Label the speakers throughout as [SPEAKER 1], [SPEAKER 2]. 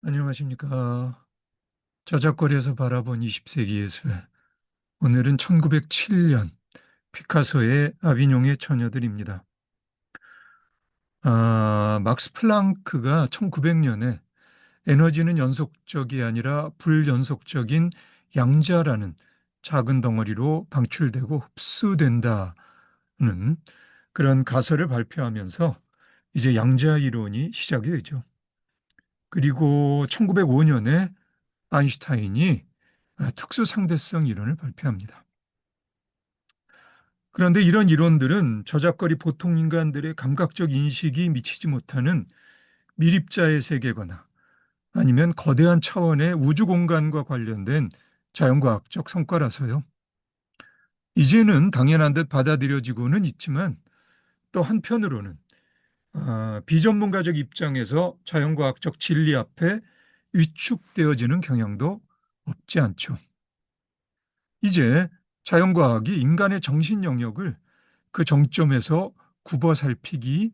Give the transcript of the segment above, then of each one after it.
[SPEAKER 1] 안녕하십니까. 저작거리에서 바라본 20세기 예술. 오늘은 1907년 피카소의 아비뇽의 처녀들입니다. 막스 플랑크가 1900년에 에너지는 연속적이 아니라 불연속적인 양자라는 작은 덩어리로 방출되고 흡수된다는 그런 가설을 발표하면서 이제 양자 이론이 시작이 되죠. 그리고 1905년에 아인슈타인이 특수 상대성 이론을 발표합니다. 그런데 이런 이론들은 저작거리 보통 인간들의 감각적 인식이 미치지 못하는 미립자의 세계거나 아니면 거대한 차원의 우주 공간과 관련된 자연과학적 성과라서요. 이제는 당연한 듯 받아들여지고는 있지만 또 한편으로는 비전문가적 입장에서 자연과학적 진리 앞에 위축되어지는 경향도 없지 않죠. 이제 자연과학이 인간의 정신 영역을 그 정점에서 굽어 살피기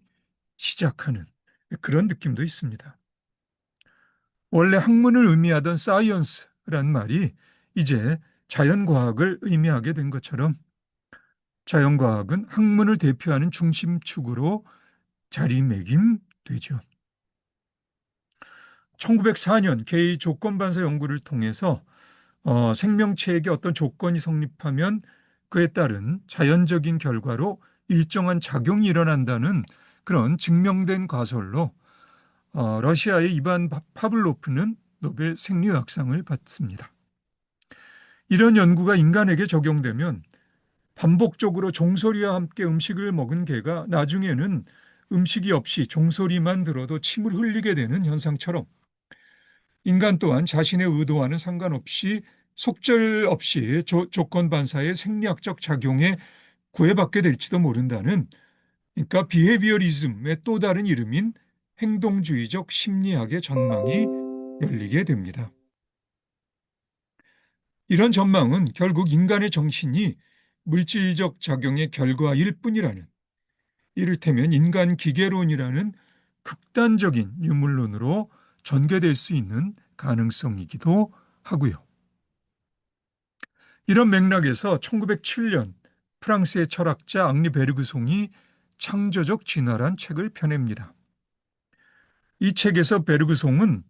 [SPEAKER 1] 시작하는 그런 느낌도 있습니다. 원래 학문을 의미하던 사이언스란 말이 이제 자연과학을 의미하게 된 것처럼 자연과학은 학문을 대표하는 중심축으로 자리매김되죠. 1904년 게이 조건반사 연구를 통해서 생명체에게 어떤 조건이 성립하면 그에 따른 자연적인 결과로 일정한 작용이 일어난다는 그런 증명된 가설로 러시아의 이반 파블로프는 노벨 생리학상을 받습니다. 이런 연구가 인간에게 적용되면 반복적으로 종소리와 함께 음식을 먹은 개가 나중에는 음식이 없이 종소리만 들어도 침을 흘리게 되는 현상처럼 인간 또한 자신의 의도와는 상관없이 속절없이 조건 반사의 생리학적 작용에 구애받게 될지도 모른다는, 그러니까 비헤비어리즘의 또 다른 이름인 행동주의적 심리학의 전망이 열리게 됩니다. 이런 전망은 결국 인간의 정신이 물질적 작용의 결과일 뿐이라는, 이를테면 인간 기계론이라는 극단적인 유물론으로 전개될 수 있는 가능성이기도 하고요. 이런 맥락에서 1907년 프랑스의 철학자 앙리 베르그송이 창조적 진화란 책을 펴냅니다. 이 책에서 베르그송은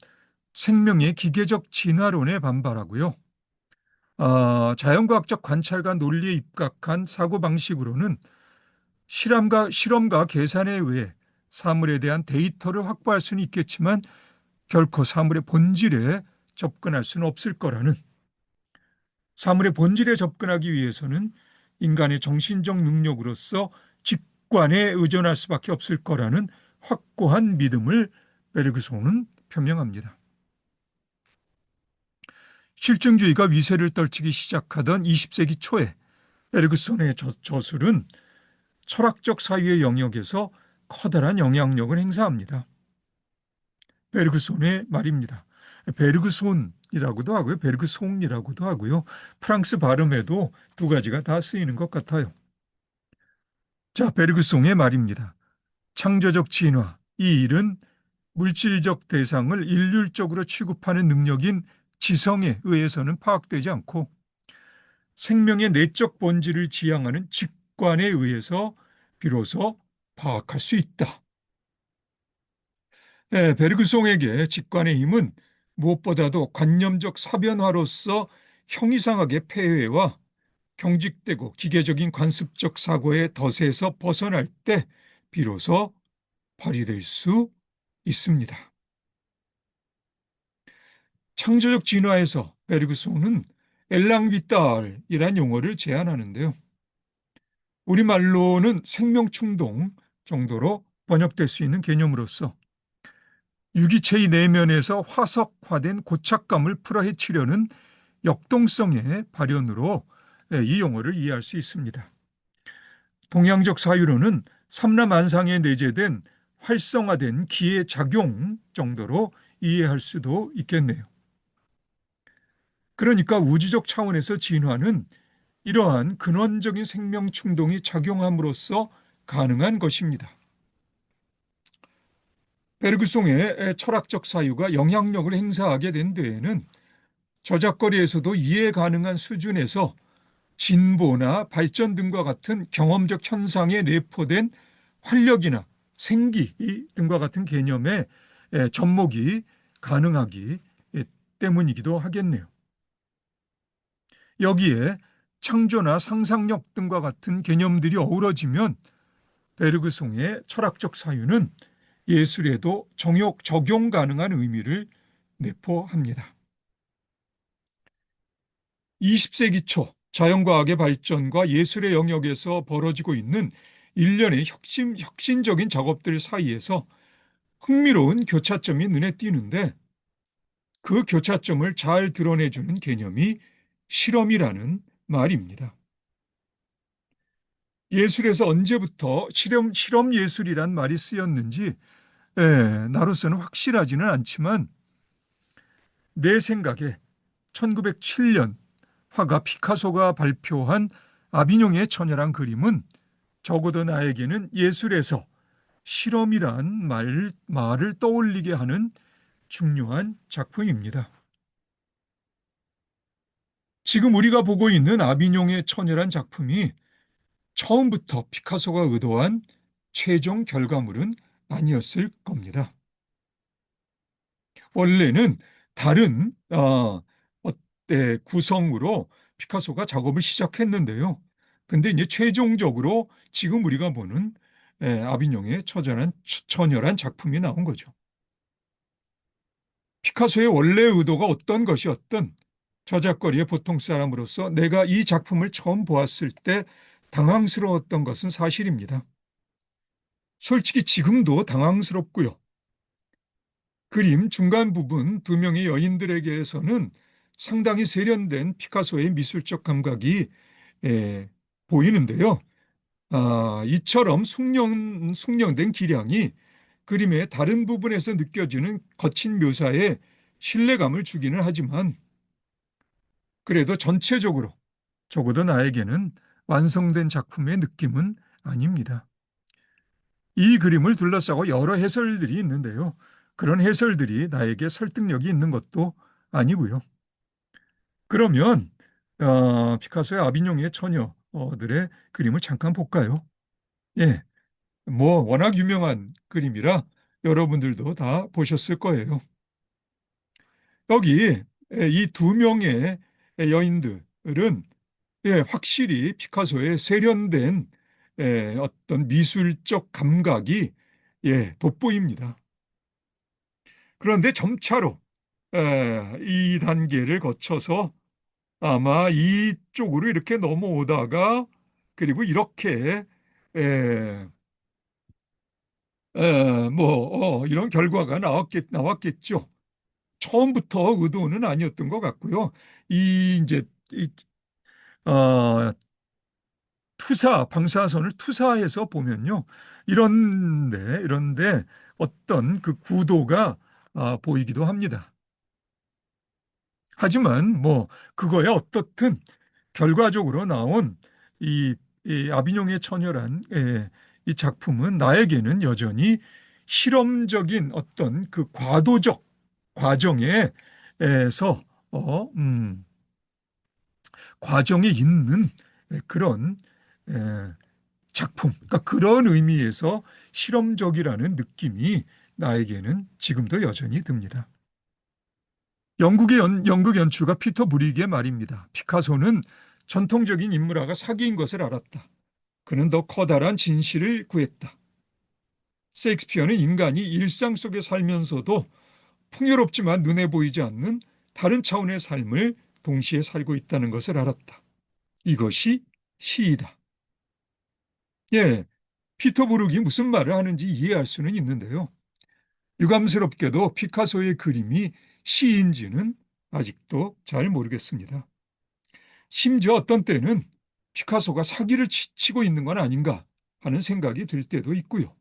[SPEAKER 1] 생명의 기계적 진화론에 반발하고요. 자연과학적 관찰과 논리에 입각한 사고방식으로는 실험과 계산에 의해 사물에 대한 데이터를 확보할 수는 있겠지만 결코 사물의 본질에 접근할 수는 없을 거라는, 사물의 본질에 접근하기 위해서는 인간의 정신적 능력으로서 직관에 의존할 수밖에 없을 거라는 확고한 믿음을 베르그송은 표명합니다. 실증주의가 위세를 떨치기 시작하던 20세기 초에 베르그송의 저술은 철학적 사유의 영역에서 커다란 영향력을 행사합니다. 베르그손의 말입니다. 베르그손이라고도 하고요. 베르그송이라고도 하고요. 프랑스 발음에도 두 가지가 다 쓰이는 것 같아요. 자, 베르그송의 말입니다. 창조적 진화, 이 일은 물질적 대상을 일률적으로 취급하는 능력인 지성에 의해서는 파악되지 않고 생명의 내적 본질을 지향하는 직관에 의해서 비로소 파악할 수 있다. 베르그송에게 직관의 힘은 무엇보다도 관념적 사변화로서 형이상하게 폐회와 경직되고 기계적인 관습적 사고의 덫에서 벗어날 때 비로소 발휘될 수 있습니다. 창조적 진화에서 베르그송은 엘랑비탈이란 용어를 제안하는데요. 우리말로는 생명충동 정도로 번역될 수 있는 개념으로서 유기체의 내면에서 화석화된 고착감을 풀어헤치려는 역동성의 발현으로 이 용어를 이해할 수 있습니다. 동양적 사유로는 삼라만상에 내재된 활성화된 기의 작용 정도로 이해할 수도 있겠네요. 그러니까 우주적 차원에서 진화는 이러한 근원적인 생명 충동이 작용함으로써 가능한 것입니다. 베르그송의 철학적 사유가 영향력을 행사하게 된 데에는 저작거리에서도 이해 가능한 수준에서 진보나 발전 등과 같은 경험적 현상에 내포된 활력이나 생기 등과 같은 개념의 접목이 가능하기 때문이기도 하겠네요. 여기에 창조나 상상력 등과 같은 개념들이 어우러지면 베르그송의 철학적 사유는 예술에도 적용 가능한 의미를 내포합니다. 20세기 초 자연과학의 발전과 예술의 영역에서 벌어지고 있는 일련의 혁신적인 작업들 사이에서 흥미로운 교차점이 눈에 띄는데 그 교차점을 잘 드러내주는 개념이 실험이라는 말입니다. 예술에서 언제부터 실험 예술이란 말이 쓰였는지 나로서는 확실하지는 않지만 내 생각에 1907년 화가 피카소가 발표한 아비뇽의 처녀란 그림은 적어도 나에게는 예술에서 실험이란 말을 떠올리게 하는 중요한 작품입니다. 지금 우리가 보고 있는 아비뇽의 처녀란 작품이 처음부터 피카소가 의도한 최종 결과물은 아니었을 겁니다. 원래는 다른 구성으로 피카소가 작업을 시작했는데요. 근데 이제 최종적으로 지금 우리가 보는 아비뇽의 처녀란 작품이 나온 거죠. 피카소의 원래 의도가 어떤 것이었든 저작거리의 보통 사람으로서 내가 이 작품을 처음 보았을 때 당황스러웠던 것은 사실입니다. 솔직히 지금도 당황스럽고요. 그림 중간 부분 두 명의 여인들에게서는 상당히 세련된 피카소의 미술적 감각이 보이는데요. 이처럼 숙련된 기량이 그림의 다른 부분에서 느껴지는 거친 묘사에 신뢰감을 주기는 하지만 그래도 전체적으로 적어도 나에게는 완성된 작품의 느낌은 아닙니다. 이 그림을 둘러싸고 여러 해설들이 있는데요. 그런 해설들이 나에게 설득력이 있는 것도 아니고요. 그러면 피카소의 아비뇽의 처녀들의 그림을 잠깐 볼까요? 예, 뭐 워낙 유명한 그림이라 여러분들도 다 보셨을 거예요. 여기 이 두 명의 여인들은 확실히 피카소의 세련된 어떤 미술적 감각이 돋보입니다. 그런데 점차로 이 단계를 거쳐서 아마 이쪽으로 이렇게 넘어오다가 그리고 이렇게 에, 이런 결과가 나왔겠죠. 처음부터 의도는 아니었던 것 같고요. 이 이제 이, 어, 방사선을 투사해서 보면요. 이런데 어떤 그 구도가 보이기도 합니다. 하지만 뭐 그거야 어떻든 결과적으로 나온 이 아비뇽의 처녀란 이 작품은 나에게는 여전히 실험적인 어떤 그 과도적 과정에서 어, 음, 과정에 있는 그런 작품, 그러니까 그런 의미에서 실험적이라는 느낌이 나에게는 지금도 여전히 듭니다. 영국의 연극 연출가 피터 브릭의 말입니다. 피카소는 전통적인 인물화가 사기인 것을 알았다. 그는 더 커다란 진실을 구했다. 셰익스피어는 인간이 일상 속에 살면서도 풍요롭지만 눈에 보이지 않는 다른 차원의 삶을 동시에 살고 있다는 것을 알았다. 이것이 시이다. 예, 피터 브룩이 무슨 말을 하는지 이해할 수는 있는데요. 유감스럽게도 피카소의 그림이 시인지는 아직도 잘 모르겠습니다. 심지어 어떤 때는 피카소가 사기를 치고 있는 건 아닌가 하는 생각이 들 때도 있고요.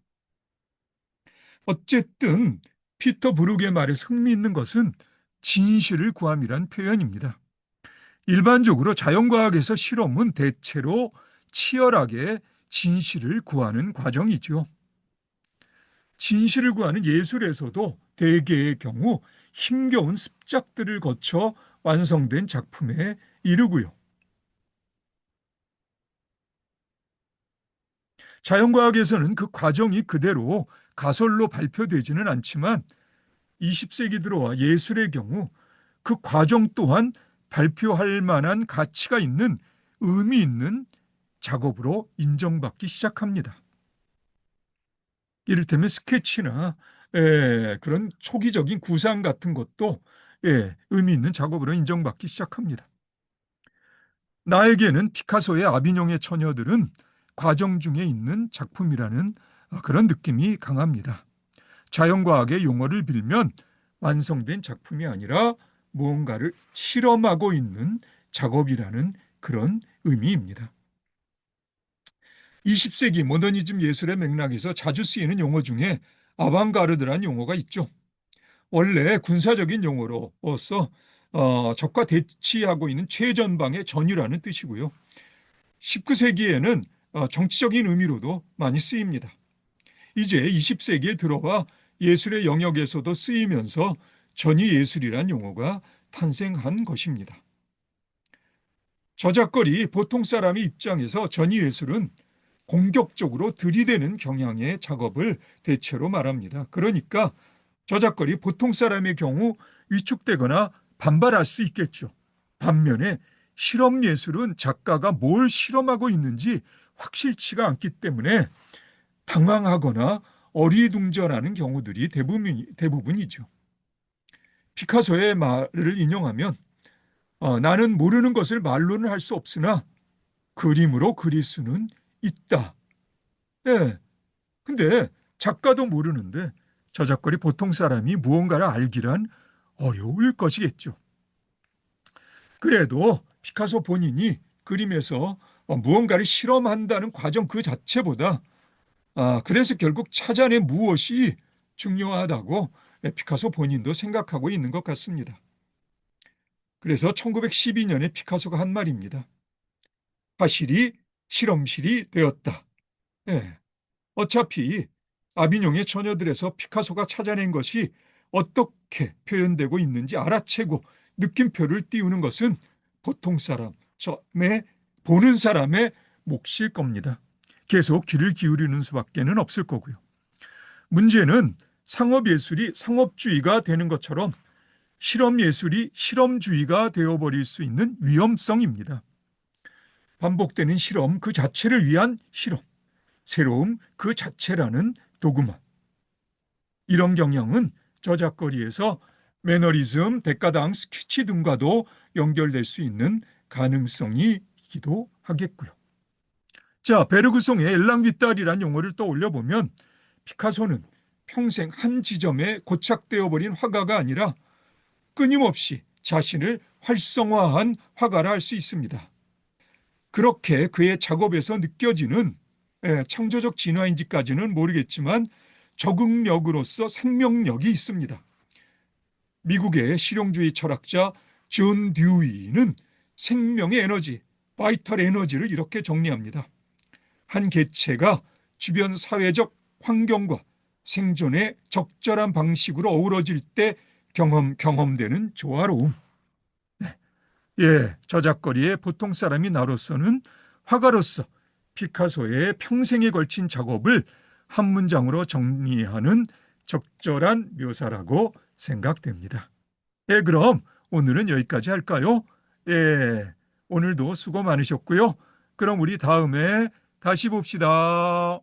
[SPEAKER 1] 어쨌든 피터 브룩의 말에서 흥미있는 것은 진실을 구함이란 표현입니다. 일반적으로 자연과학에서 실험은 대체로 치열하게 진실을 구하는 과정이죠. 진실을 구하는 예술에서도 대개의 경우 힘겨운 습작들을 거쳐 완성된 작품에 이르고요. 자연과학에서는 그 과정이 그대로 가설로 발표되지는 않지만 20세기 들어와 예술의 경우 그 과정 또한 발표할 만한 가치가 있는 의미 있는 작업으로 인정받기 시작합니다. 이를테면 스케치나 그런 초기적인 구상 같은 것도 의미 있는 작업으로 인정받기 시작합니다. 나에게는 피카소의 아비뇽의 처녀들은 과정 중에 있는 작품이라는 그런 느낌이 강합니다. 자연과학의 용어를 빌면 완성된 작품이 아니라 무언가를 실험하고 있는 작업이라는 그런 의미입니다. 20세기 모더니즘 예술의 맥락에서 자주 쓰이는 용어 중에 아방가르드란 용어가 있죠. 원래 군사적인 용어로서 적과 대치하고 있는 최전방의 전이라는 뜻이고요. 19세기에는 정치적인 의미로도 많이 쓰입니다. 이제 20세기에 들어와 예술의 영역에서도 쓰이면서 전위예술이란 용어가 탄생한 것입니다. 저작거리 보통 사람의 입장에서 전위예술은 공격적으로 들이대는 경향의 작업을 대체로 말합니다. 그러니까 저작거리 보통 사람의 경우 위축되거나 반발할 수 있겠죠. 반면에 실험예술은 작가가 뭘 실험하고 있는지 확실치가 않기 때문에 당황하거나 어리둥절하는 경우들이 대부분이죠. 피카소의 말을 인용하면 나는 모르는 것을 말로는 할 수 없으나 그림으로 그릴 수는 있다. 예. 근데 작가도 모르는데 저작거리 보통 사람이 무언가를 알기란 어려울 것이겠죠. 그래도 피카소 본인이 그림에서 무언가를 실험한다는 과정 그 자체보다 그래서 결국 찾아낸 무엇이 중요하다고 피카소 본인도 생각하고 있는 것 같습니다. 그래서 1912년에 피카소가 한 말입니다. 화실이 실험실이 되었다. 예. 어차피 아비뇽의 처녀들에서 피카소가 찾아낸 것이 어떻게 표현되고 있는지 알아채고 느낌표를 띄우는 것은 보통 보는 사람의 몫일 겁니다. 계속 귀를 기울이는 수밖에는 없을 거고요. 문제는 상업예술이 상업주의가 되는 것처럼 실험예술이 실험주의가 되어버릴 수 있는 위험성입니다. 반복되는 실험 그 자체를 위한 실험, 새로움 그 자체라는 도그마. 이런 경향은 저작거리에서 매너리즘, 데카당스, 퀴치 등과도 연결될 수 있는 가능성이 있기도 하겠고요. 자, 베르그송의 엘랑비탈이라는 용어를 떠올려 보면 피카소는 평생 한 지점에 고착되어 버린 화가가 아니라 끊임없이 자신을 활성화한 화가라 할 수 있습니다. 그렇게 그의 작업에서 느껴지는 창조적 진화인지까지는 모르겠지만 적응력으로서 생명력이 있습니다. 미국의 실용주의 철학자 존 듀이는 생명의 에너지, 바이털 에너지를 이렇게 정리합니다. 한 개체가 주변 사회적 환경과 생존의 적절한 방식으로 어우러질 때 경험되는 조화로움. 저작거리의 보통 사람이 나로서는 화가로서 피카소의 평생에 걸친 작업을 한 문장으로 정리하는 적절한 묘사라고 생각됩니다. 그럼 오늘은 여기까지 할까요? 오늘도 수고 많으셨고요. 그럼 우리 다음에 다시 봅시다.